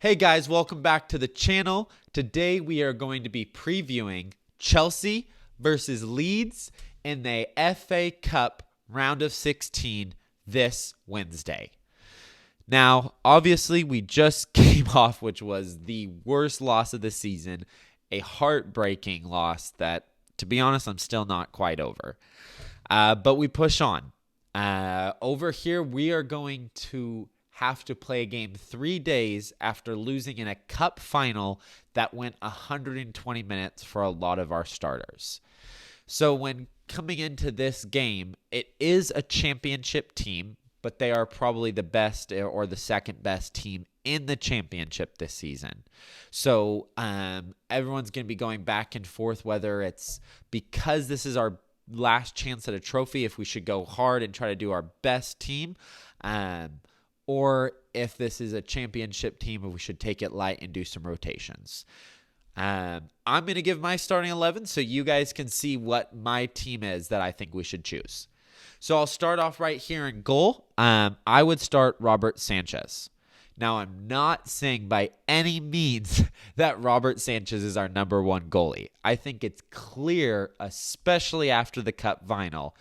Hey guys, welcome back to the channel. Today we are going to be previewing Chelsea versus Leeds in the FA Cup round of 16 this Wednesday. Now, obviously, we just came off, which was the worst loss of the season, a heartbreaking loss that, to be honest, I'm still not quite over. But we push on. Over here, we are going to have to play a game 3 days after losing in a cup final that went 120 minutes for a lot of our starters. So when coming into this game, it is a championship team, but they are probably the best or the second best team in the championship this season. So everyone's going to be going back and forth whether it's because this is our last chance at a trophy, if we should go hard and try to do our best team, or if this is a championship team, if we should take it light and do some rotations. I'm going to give my starting 11 so you guys can see what my team is that I think we should choose. So I'll start off right here in goal. I would start Robert Sanchez. Now, I'm not saying by any means that Robert Sanchez is our number one goalie. I think it's clear, especially after the cup final,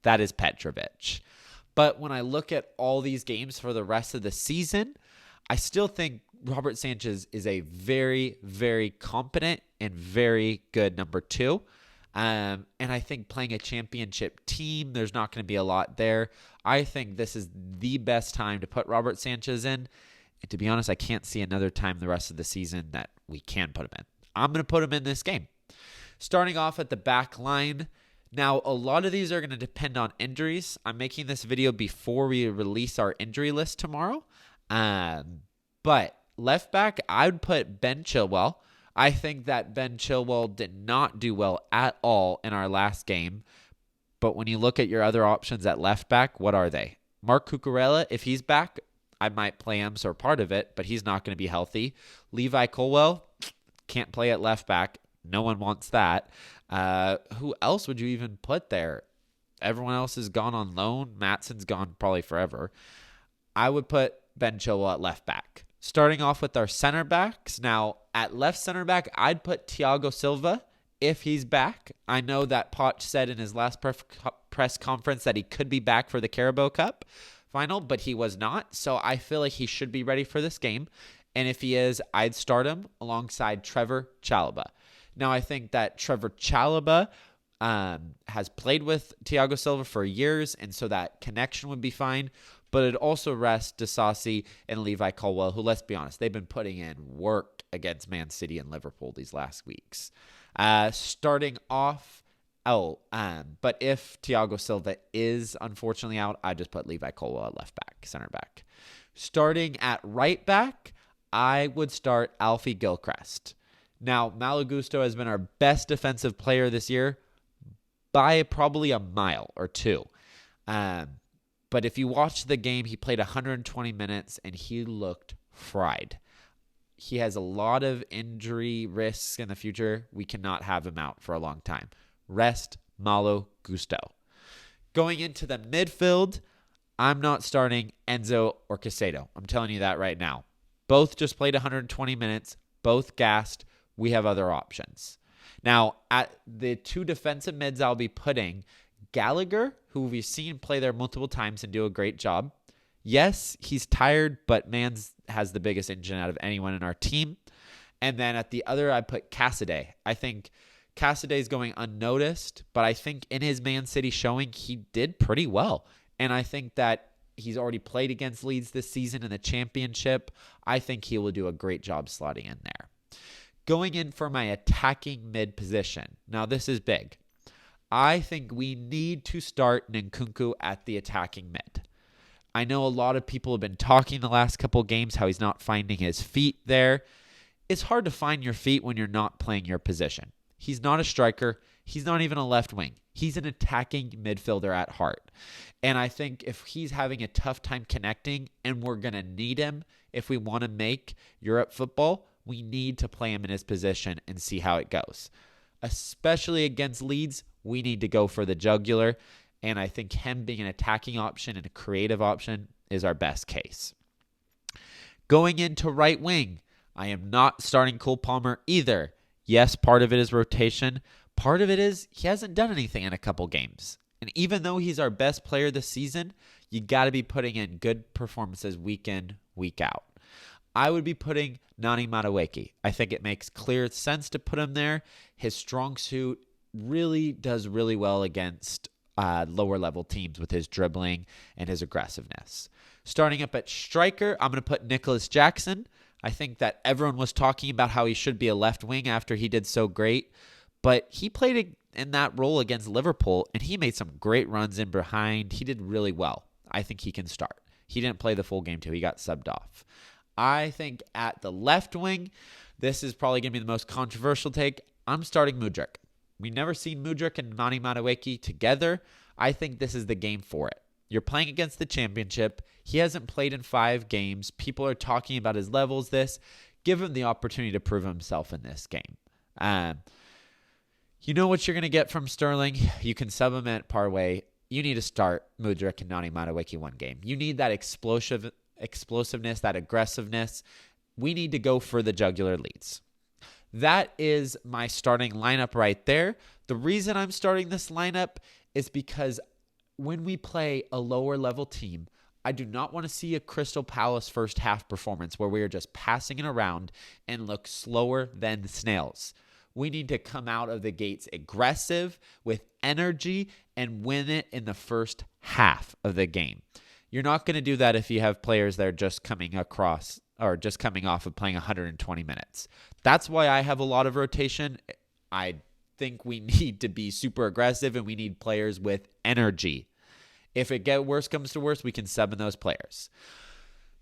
that is Petrovic. But when I look at all these games for the rest of the season, I still think Robert Sanchez is a very, very competent and very good number two. And I think playing a championship team, there's not going to be a lot there. I think this is the best time to put Robert Sanchez in. And to be honest, I can't see another time the rest of the season that we can put him in. I'm going to put him in this game. Starting off at the back line. Now, a lot of these are going to depend on injuries. I'm making this video before we release our injury list tomorrow. But left back, I would put Ben Chilwell. I think that Ben Chilwell did not do well at all in our last game. But when you look at your other options at left back, what are they? Mark Cucurella, if he's back, I might play him, so part of it, but he's not going to be healthy. Levi Colwill, can't play at left back. No one wants that. Who else would you even put there? Everyone else has gone on loan. Matson's gone probably forever. I would put Ben Chilwell at left back. Starting off with our center backs. Now, at left center back, I'd put Thiago Silva if he's back. I know that Poch said in his last press conference that he could be back for the Carabao Cup final, but he was not. So I feel like he should be ready for this game. And if he is, I'd start him alongside Trevor Chalobah. Now, I think that Trevor Chalobah has played with Thiago Silva for years, and so that connection would be fine. But it also rests Disasi and Levi Colwill, who, let's be honest, they've been putting in work against Man City and Liverpool these last weeks. Starting off, but if Thiago Silva is unfortunately out, I just put Levi Colwill at left back, center back. Starting at right back, I would start Alfie Gilchrist. Now, Malagusto has been our best defensive player this year by probably a mile or two. But if you watch the game, he played 120 minutes and he looked fried. He has a lot of injury risks in the future. We cannot have him out for a long time. Rest Malo Gusto. Going into the midfield, I'm not starting Enzo or Caicedo. I'm telling you that right now. Both just played 120 minutes, both gassed. We have other options. Now, at the two defensive mids, I'll be putting Gallagher, who we've seen play there multiple times and do a great job. Yes, he's tired, but Mans has the biggest engine out of anyone in our team. And then at the other, I put Cassidy. I think Cassidy is going unnoticed, but I think in his Man City showing, he did pretty well. And I think that he's already played against Leeds this season in the championship. I think he will do a great job slotting in there. Going in for my attacking mid position. Now, this is big. I think we need to start Nkunku at the attacking mid. I know a lot of people have been talking the last couple of games how he's not finding his feet there. It's hard to find your feet when you're not playing your position. He's not a striker. He's not even a left wing. He's an attacking midfielder at heart. And I think if he's having a tough time connecting and we're going to need him if we want to make Europe football, we need to play him in his position and see how it goes. Especially against Leeds, we need to go for the jugular. And I think him being an attacking option and a creative option is our best case. Going into right wing, I am not starting Cole Palmer either. Yes, part of it is rotation. Part of it is he hasn't done anything in a couple games. And even though he's our best player this season, you got to be putting in good performances week in, week out. I would be putting Nani Madueke. I think it makes clear sense to put him there. His strong suit really does really well against lower level teams with his dribbling and his aggressiveness. Starting up at striker, I'm going to put Nicholas Jackson. I think that everyone was talking about how he should be a left wing after he did so great, but he played in that role against Liverpool, and he made some great runs in behind. He did really well. I think he can start. He didn't play the full game too. He got subbed off. I think at the left wing, this is probably going to be the most controversial take. I'm starting Mudryk. We've never seen Mudryk and Nani Madueke together. I think this is the game for it. You're playing against the championship. He hasn't played in 5 games. People are talking about his levels this. Give him the opportunity to prove himself in this game. You know what you're going to get from Sterling. You can sub him at Parway. You need to start Mudryk and Nani Madueke one game. You need that explosiveness, that aggressiveness. We need to go for the jugular Leeds. That is my starting lineup right there. The reason I'm starting this lineup is because when we play a lower level team, I do not want to see a Crystal Palace first half performance where we are just passing it around and look slower than snails. We need to come out of the gates aggressive with energy and win it in the first half of the game. You're not going to do that if you have players that are just coming across or just coming off of playing 120 minutes. That's why I have a lot of rotation. I think we need to be super aggressive and we need players with energy. If worse comes to worse, we can sub in those players.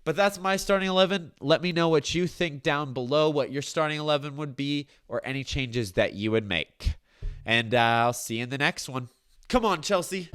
But that's my starting 11. Let me know what you think down below, what your starting 11 would be, or any changes that you would make. And I'll see you in the next one. Come on, Chelsea.